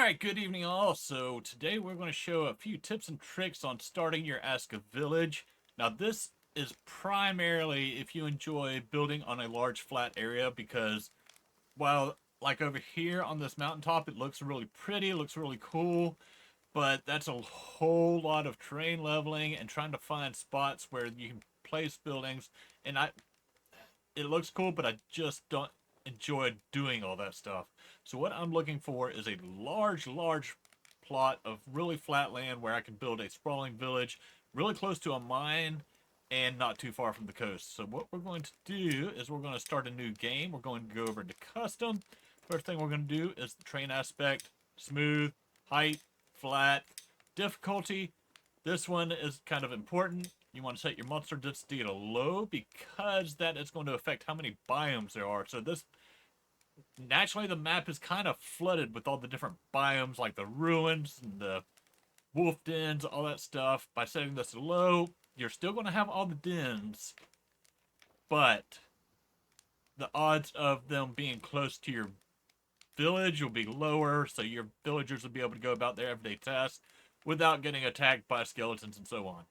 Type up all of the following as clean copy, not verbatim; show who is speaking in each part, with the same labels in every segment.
Speaker 1: Alright, good evening all. So today we're going to show a few tips and tricks on starting your ASKA village. Now this is primarily if you enjoy building on a large flat area because while like over here on this mountaintop it looks really pretty, it looks really cool, but that's a whole lot of terrain leveling and trying to find spots where you can place buildings. And it looks cool, but I just don't enjoy doing all that stuff. So what I'm looking for is a large plot of really flat land where I can build a sprawling village really close to a mine and not too far from the coast. So what we're going to do is we're going to start a new game. We're going to go over to custom. First thing we're going to do is the terrain aspect, smooth, height, flat, difficulty. This one is kind of important. You want to set your monster density to low because that is going to affect how many biomes there are. So this, naturally the map is kind of flooded with all the different biomes like the ruins and the wolf dens, all that stuff. By setting this to low, you're still going to have all the dens, but the odds of them being close to your village will be lower, so your villagers will be able to go about their everyday tasks without getting attacked by skeletons and so on.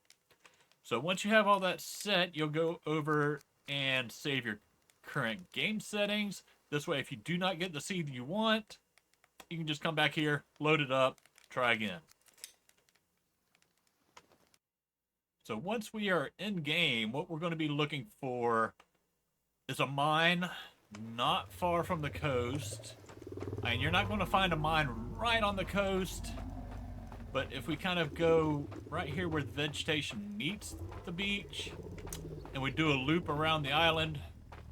Speaker 1: So once you have all that set, you'll go over and save your current game settings. This way, if you do not get the seed you want, you can just come back here, load it up, try again. So once we are in game, what we're going to be looking for is a mine not far from the coast. And you're not going to find a mine right on the coast, but if we kind of go right here where the vegetation meets the beach, and we do a loop around the island,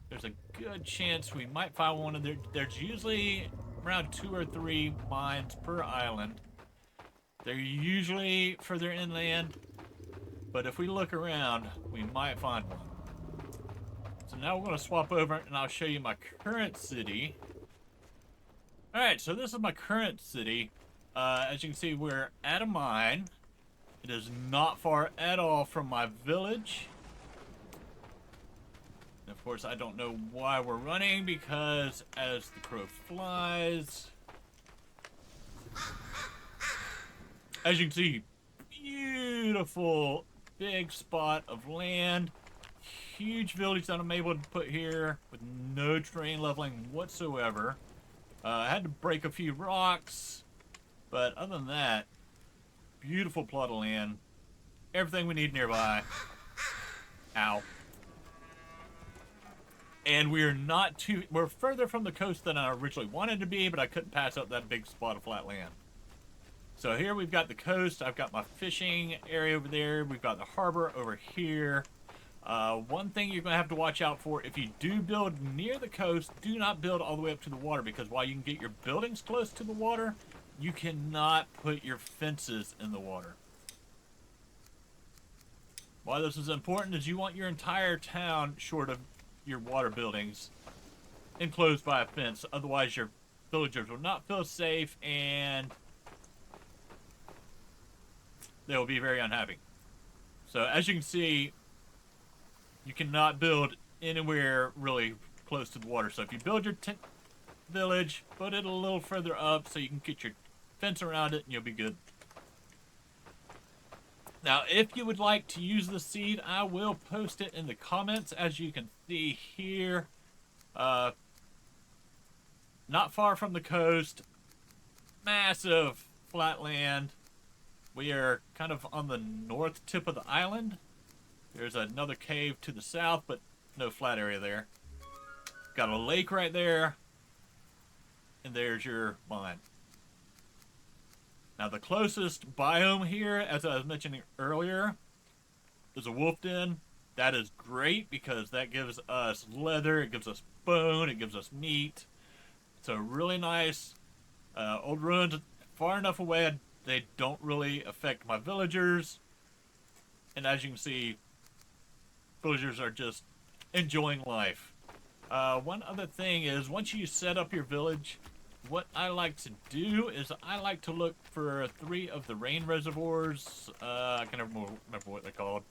Speaker 1: there's a good chance we might find one of there's usually around 2 or 3 mines per island. They're usually further inland, but if we look around, we might find one. So now we're going to swap over and I'll show you my current city. Alright, so this is my current city. As you can see, we're at a mine. It is not far at all from my village. And of course, I don't know why we're running, because as the crow flies, as you can see, beautiful big spot of land. Huge village that I'm able to put here with no terrain leveling whatsoever. I had to break a few rocks, but other than that, beautiful plot of land. Everything we need nearby. Ow. And we're further from the coast than I originally wanted to be, but I couldn't pass up that big spot of flat land. So here we've got the coast. I've got my fishing area over there. We've got the harbor over here. One thing you're going to have to watch out for, if you do build near the coast, do not build all the way up to the water, because while you can get your buildings close to the water, you cannot put your fences in the water. Why this is important is you want your entire town, short of your water buildings, enclosed by a fence. Otherwise, your villagers will not feel safe and they will be very unhappy. So as you can see, you cannot build anywhere really close to the water. So if you build your village, put it a little further up so you can get your fence around it and you'll be good. Now, if you would like to use the seed, I will post it in the comments. As you can see here, not far from the coast, massive flat land. We are kind of on the north tip of the island. There's another cave to the south, but no flat area there. Got a lake right there. And there's your mine. Now the closest biome here, as I was mentioning earlier, is a wolf den. That is great because that gives us leather, it gives us bone, it gives us meat. It's a really nice old ruins, far enough away they don't really affect my villagers. And as you can see, villagers are just enjoying life. One other thing is, once you set up your village, what I like to do is I like to look for 3 of the rain reservoirs. I can never remember what they're called.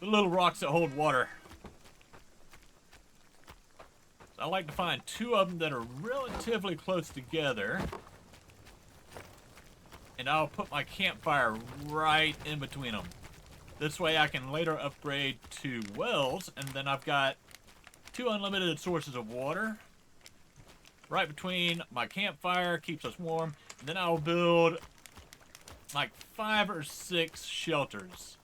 Speaker 1: The little rocks that hold water. I like to find 2 of them that are relatively close together. And I'll put my campfire right in between them. This way I can later upgrade to wells, and then I've got 2 unlimited sources of water right between my campfire, keeps us warm. And then I'll build like 5 or 6 shelters.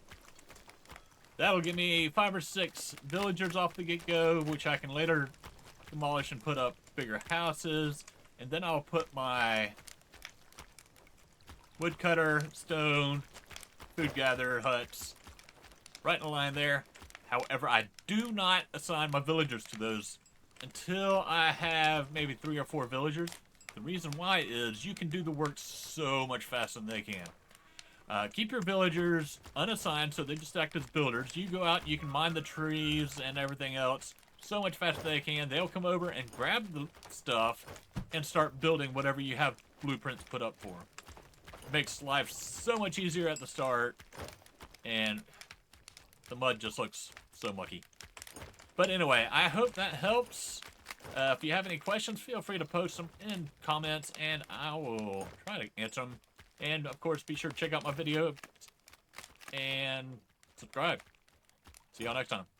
Speaker 1: That'll give me 5 or 6 villagers off the get-go, which I can later demolish and put up bigger houses. And then I'll put my woodcutter, stone, food gatherer huts right in a line there. However, I do not assign my villagers to those until I have maybe 3 or 4 villagers. The reason why is you can do the work so much faster than they can. Keep your villagers unassigned so they just act as builders. You go out, you can mine the trees and everything else so much faster than they can. They'll come over and grab the stuff and start building whatever you have blueprints put up for them. It makes life so much easier at the start, and the mud just looks so mucky. But anyway, I hope that helps. If you have any questions, feel free to post them in comments, and I will try to answer them. And, of course, be sure to check out my video and subscribe. See y'all next time.